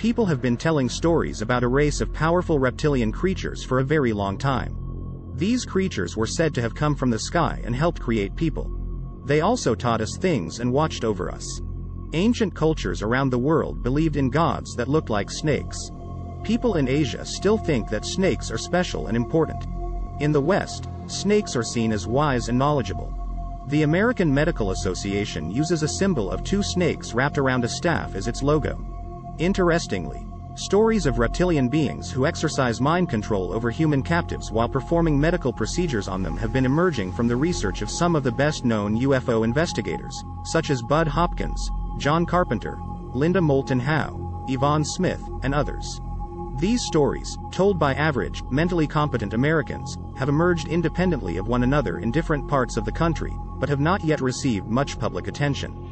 People have been telling stories about a race of powerful reptilian creatures for a very long time. These creatures were said to have come from the sky and helped create people. They also taught us things and watched over us. Ancient cultures around the world believed in gods that looked like snakes. People in Asia still think that snakes are special and important. In the West, snakes are seen as wise and knowledgeable. The American Medical Association uses a symbol of two snakes wrapped around a staff as its logo. Interestingly, stories of reptilian beings who exercise mind control over human captives while performing medical procedures on them have been emerging from the research of some of the best-known UFO investigators, such as Bud Hopkins, John Carpenter, Linda Moulton Howe, Yvonne Smith, and others. These stories, told by average, mentally competent Americans, have emerged independently of one another in different parts of the country, but have not yet received much public attention.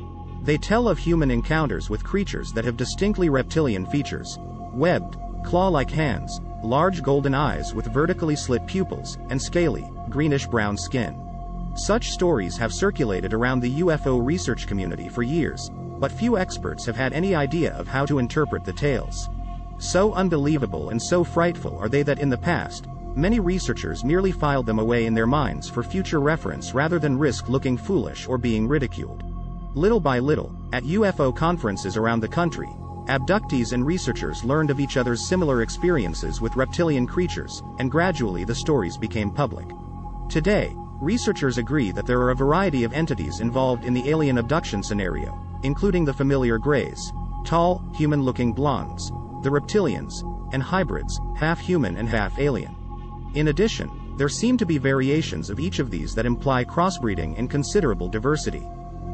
They tell of human encounters with creatures that have distinctly reptilian features: webbed, claw-like hands, large golden eyes with vertically slit pupils, and scaly, greenish-brown skin. Such stories have circulated around the UFO research community for years, but few experts have had any idea of how to interpret the tales. So unbelievable and so frightful are they that in the past, many researchers merely filed them away in their minds for future reference rather than risk looking foolish or being ridiculed. Little by little, at UFO conferences around the country, abductees and researchers learned of each other's similar experiences with reptilian creatures, and gradually the stories became public. Today, researchers agree that there are a variety of entities involved in the alien abduction scenario, including the familiar greys, tall, human-looking blondes, the reptilians, and hybrids, half human and half alien. In addition, there seem to be variations of each of these that imply crossbreeding and considerable diversity.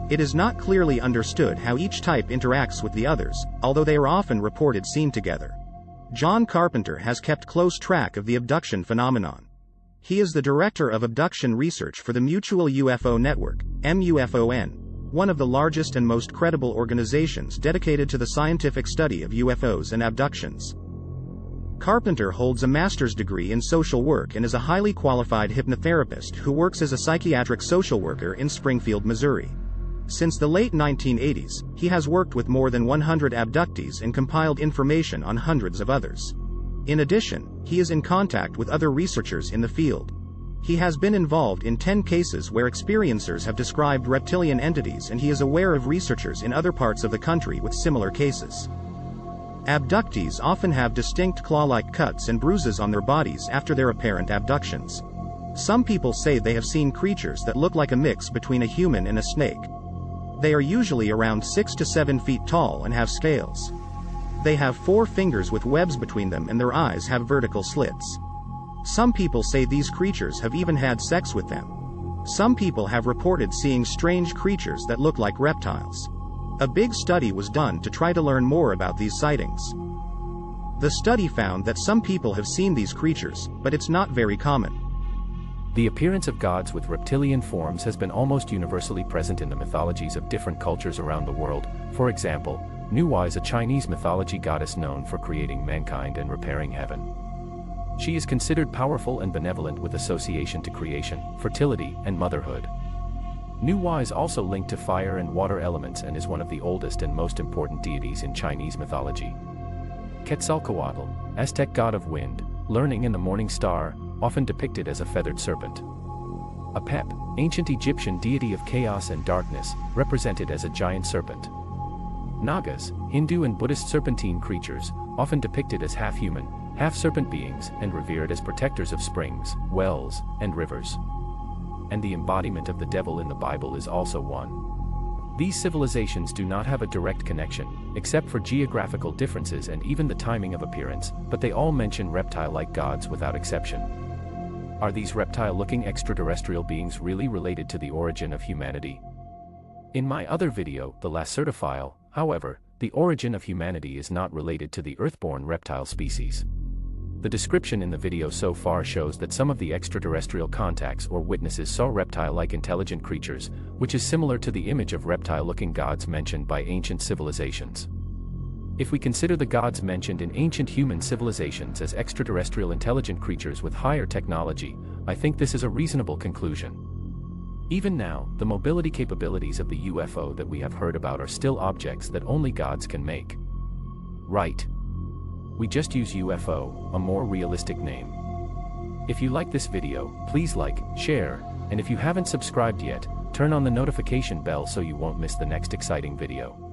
It is not clearly understood how each type interacts with the others, although they are often reported seen together. John Carpenter has kept close track of the abduction phenomenon. He is the director of abduction research for the Mutual UFO Network, MUFON, one of the largest and most credible organizations dedicated to the scientific study of UFOs and abductions. Carpenter holds a master's degree in social work and is a highly qualified hypnotherapist who works as a psychiatric social worker in Springfield, Missouri. Since the late 1980s, he has worked with more than 100 abductees and compiled information on hundreds of others. In addition, he is in contact with other researchers in the field. He has been involved in 10 cases where experiencers have described reptilian entities, and he is aware of researchers in other parts of the country with similar cases. Abductees often have distinct claw-like cuts and bruises on their bodies after their apparent abductions. Some people say they have seen creatures that look like a mix between a human and a snake. They are usually around 6 to 7 feet tall and have scales. They have 4 fingers with webs between them, and their eyes have vertical slits. Some people say these creatures have even had sex with them. Some people have reported seeing strange creatures that look like reptiles. A big study was done to try to learn more about these sightings. The study found that some people have seen these creatures, but it's not very common. The appearance of gods with reptilian forms has been almost universally present in the mythologies of different cultures around the world. For example, Nuwa is a Chinese mythology goddess known for creating mankind and repairing heaven. She is considered powerful and benevolent with association to creation, fertility, and motherhood. Nuwa is also linked to fire and water elements and is one of the oldest and most important deities in Chinese mythology. Quetzalcoatl, Aztec god of wind, learning, and the morning star, often depicted as a feathered serpent. Apep, ancient Egyptian deity of chaos and darkness, represented as a giant serpent. Nagas, Hindu and Buddhist serpentine creatures, often depicted as half-human, half-serpent beings and revered as protectors of springs, wells, and rivers. And the embodiment of the devil in the Bible is also one. These civilizations do not have a direct connection, except for geographical differences and even the timing of appearance, but they all mention reptile-like gods without exception. Are these reptile-looking extraterrestrial beings really related to the origin of humanity? In my other video, The Lacertophile, however, the origin of humanity is not related to the earthborn reptile species. The description in the video so far shows that some of the extraterrestrial contacts or witnesses saw reptile-like intelligent creatures, which is similar to the image of reptile-looking gods mentioned by ancient civilizations. If we consider the gods mentioned in ancient human civilizations as extraterrestrial intelligent creatures with higher technology, I think this is a reasonable conclusion. Even now, the mobility capabilities of the UFO that we have heard about are still objects that only gods can make. Right. We just use UFO, a more realistic name. If you like this video, please like, share, and if you haven't subscribed yet, turn on the notification bell so you won't miss the next exciting video.